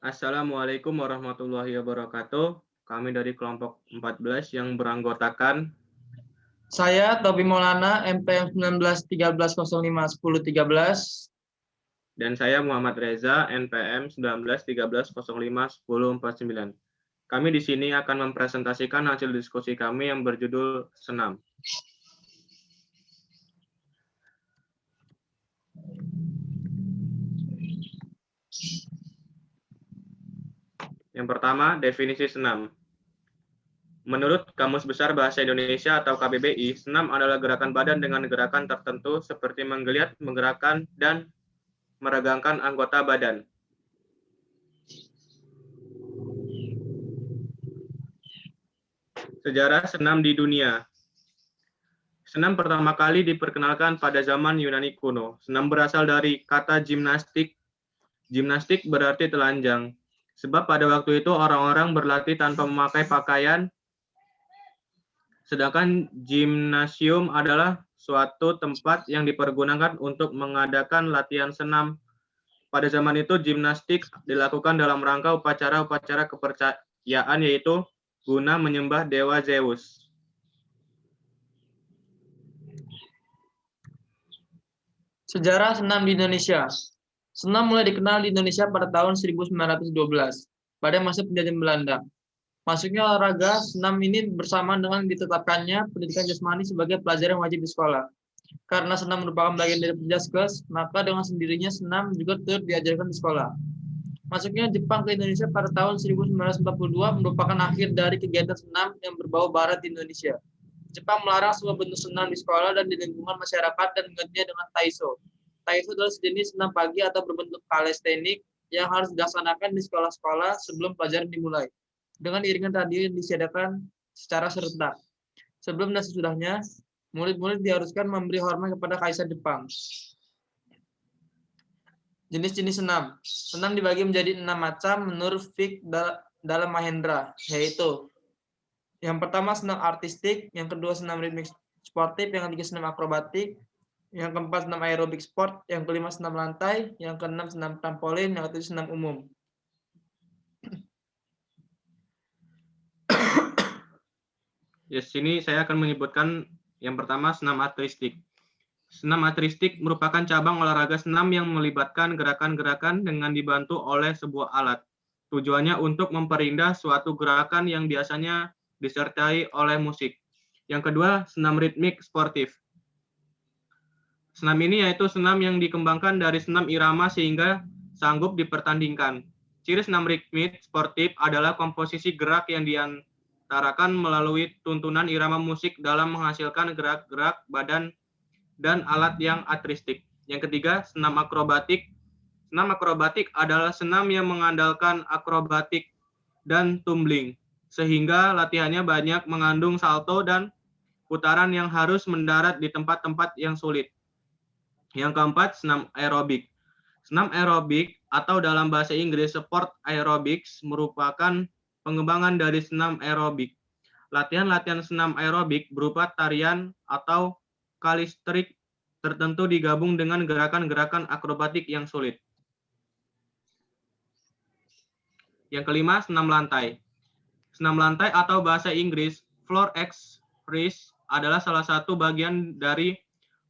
Assalamualaikum warahmatullahi wabarakatuh. Kami dari kelompok 14 yang beranggotakan Saya Tobi Maulana, MPM 1913051013. dan saya Muhammad Reza, NPM 191313051049. Kami di sini akan mempresentasikan hasil diskusi kami yang berjudul Senam. Yang pertama, definisi senam. Menurut Kamus Besar Bahasa Indonesia atau KBBI, senam adalah gerakan badan dengan gerakan tertentu seperti menggeliat, menggerakkan, dan meregangkan anggota badan. Sejarah senam di dunia. Senam pertama kali diperkenalkan pada zaman Yunani kuno. Senam berasal dari kata gimnastik. Gimnastik berarti telanjang. Sebab pada waktu itu orang-orang berlatih tanpa memakai pakaian, sedangkan gimnasium adalah suatu tempat yang dipergunakan untuk mengadakan latihan senam. Pada zaman itu, gimnastik dilakukan dalam rangka upacara-upacara kepercayaan, yaitu guna menyembah dewa Zeus. Sejarah senam di Indonesia. Senam mulai dikenal di Indonesia pada tahun 1912, pada masa penjajahan Belanda. Masuknya olahraga senam ini bersamaan dengan ditetapkannya pendidikan jasmani sebagai pelajaran wajib di sekolah. Karena senam merupakan bagian dari Penjaskes, maka dengan sendirinya senam juga turut diajarkan di sekolah. Masuknya Jepang ke Indonesia pada tahun 1942 merupakan akhir dari kegiatan senam yang berbau barat di Indonesia. Jepang melarang semua bentuk senam di sekolah dan di lingkungan masyarakat dan menggantinya dengan Taiso. Taiso adalah sejenis senam pagi atau berbentuk kalistenik yang harus dilaksanakan di sekolah-sekolah sebelum pelajaran dimulai, dengan iringan radio yang disiadakan secara serentak. Sebelum dan sesudahnya, murid-murid diharuskan memberi hormat kepada Kaisar Jepang. Jenis-jenis senam. Senam dibagi menjadi 6 macam menurut Fik dalam Mahendra, yaitu yang pertama senam artistik, yang kedua senam ritmik sportif, yang ketiga senam akrobatik, yang keempat senam aerobik sport, yang kelima senam lantai, yang keenam senam trampolin, yang ketujuh senam umum. Di sini saya akan menyebutkan yang pertama senam artistik. Senam artistik merupakan cabang olahraga senam yang melibatkan gerakan-gerakan dengan dibantu oleh sebuah alat. Tujuannya untuk memperindah suatu gerakan yang biasanya disertai oleh musik. Yang kedua, senam ritmik sportif. Senam ini yaitu senam yang dikembangkan dari senam irama sehingga sanggup dipertandingkan. Ciri senam ritmik sportif adalah komposisi gerak yang diantarakan melalui tuntunan irama musik dalam menghasilkan gerak-gerak badan dan alat yang artistik. Yang ketiga, senam akrobatik. Senam akrobatik adalah senam yang mengandalkan akrobatik dan tumbling, sehingga latihannya banyak mengandung salto dan putaran yang harus mendarat di tempat-tempat yang sulit. Yang keempat, senam aerobik. Senam aerobik atau dalam bahasa Inggris sport aerobics merupakan pengembangan dari senam aerobik. Latihan-latihan senam aerobik berupa tarian atau kalisthenik tertentu digabung dengan gerakan-gerakan akrobatik yang sulit. Yang kelima, senam lantai. Senam lantai atau bahasa Inggris floor exercise adalah salah satu bagian dari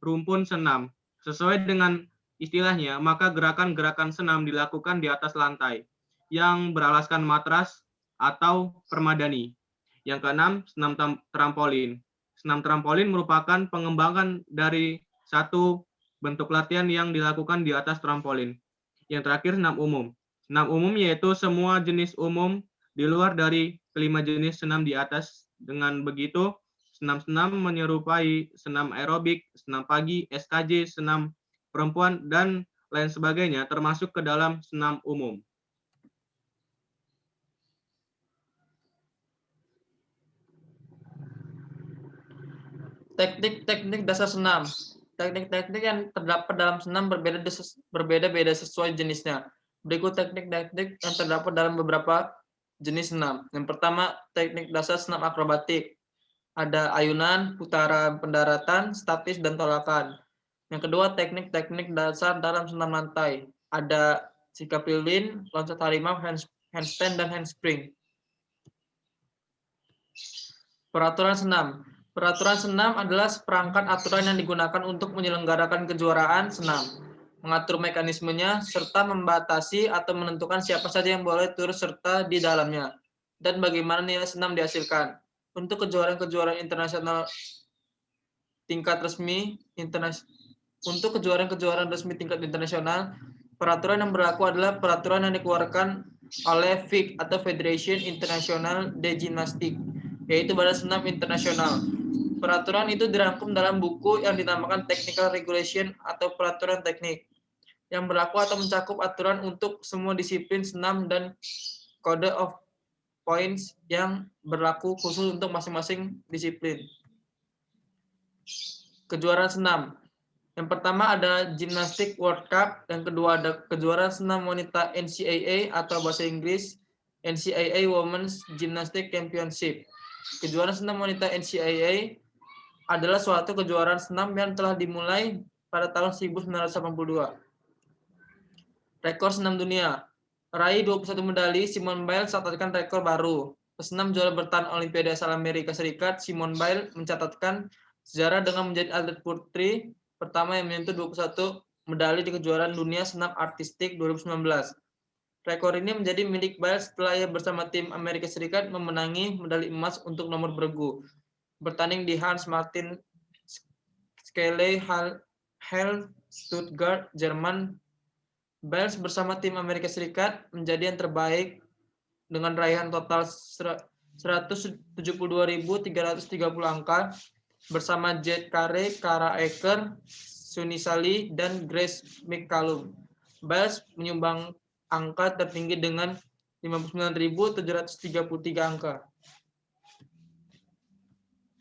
rumpun senam. Sesuai dengan istilahnya, maka gerakan-gerakan senam dilakukan di atas lantai yang beralaskan matras atau permadani. Yang keenam, senam trampolin. Senam trampolin merupakan pengembangan dari satu bentuk latihan yang dilakukan di atas trampolin. Yang terakhir, senam umum. Senam umum yaitu semua jenis umum di luar dari kelima jenis senam di atas. Dengan begitu, senam-senam menyerupai senam aerobik, senam pagi, SKJ, senam perempuan, dan lain sebagainya termasuk ke dalam senam umum. Teknik-teknik dasar senam. Teknik-teknik yang terdapat dalam senam berbeda-beda sesuai jenisnya. Berikut teknik-teknik yang terdapat dalam beberapa jenis senam. Yang pertama, teknik dasar senam akrobatik. Ada ayunan, putaran pendaratan, statis, dan tolakan. Yang kedua, teknik-teknik dasar dalam senam lantai. Ada sikap lilin, loncat harimau, handstand, dan handspring. Peraturan senam. Peraturan senam adalah seperangkat aturan yang digunakan untuk menyelenggarakan kejuaraan senam, mengatur mekanismenya, serta membatasi atau menentukan siapa saja yang boleh turut serta di dalamnya, dan bagaimana nilai senam dihasilkan. Untuk kejuaraan-kejuaraan internasional tingkat resmi, untuk kejuaraan-kejuaraan resmi tingkat internasional, peraturan yang berlaku adalah peraturan yang dikeluarkan oleh FIG atau Federation International de Gymnastics, yaitu Badan Senam Internasional. Peraturan itu dirangkum dalam buku yang dinamakan Technical Regulation atau peraturan teknik, yang berlaku atau mencakup aturan untuk semua disiplin senam dan Code of Points yang berlaku khusus untuk masing-masing disiplin. Kejuaraan senam. Yang pertama ada Gymnastics World Cup, yang kedua ada kejuaraan senam wanita NCAA atau bahasa Inggris NCAA Women's Gymnastics Championship. Kejuaraan senam wanita NCAA adalah suatu kejuaraan senam yang telah dimulai pada tahun 1982. Rekor senam dunia. Raih 21 medali, Simone Biles mencatatkan rekor baru. Pesenam juara bertahan Olimpiade asal Amerika Serikat, Simone Biles mencatatkan sejarah dengan menjadi atlet putri pertama yang menyentuh 21 medali di kejuaraan dunia senam artistik 2019. Rekor ini menjadi milik Biles setelah ia bersama tim Amerika Serikat memenangi medali emas untuk nomor bergu, bertanding di Hans Martin Skele Halle Stuttgart, Jerman. Biles bersama tim Amerika Serikat menjadi yang terbaik dengan raihan total 172.330 angka bersama Jet Carey, Kara Eker, Suni Sally, dan Grace McCallum. Biles menyumbang angka tertinggi dengan 59.733 angka.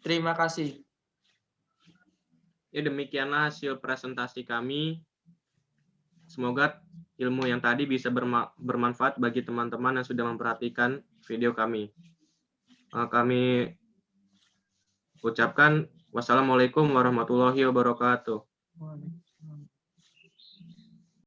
Terima kasih. Ya, demikianlah hasil presentasi kami. Semoga ilmu yang tadi bisa bermanfaat bagi teman-teman yang sudah memperhatikan video kami. Kami ucapkan wassalamualaikum warahmatullahi wabarakatuh.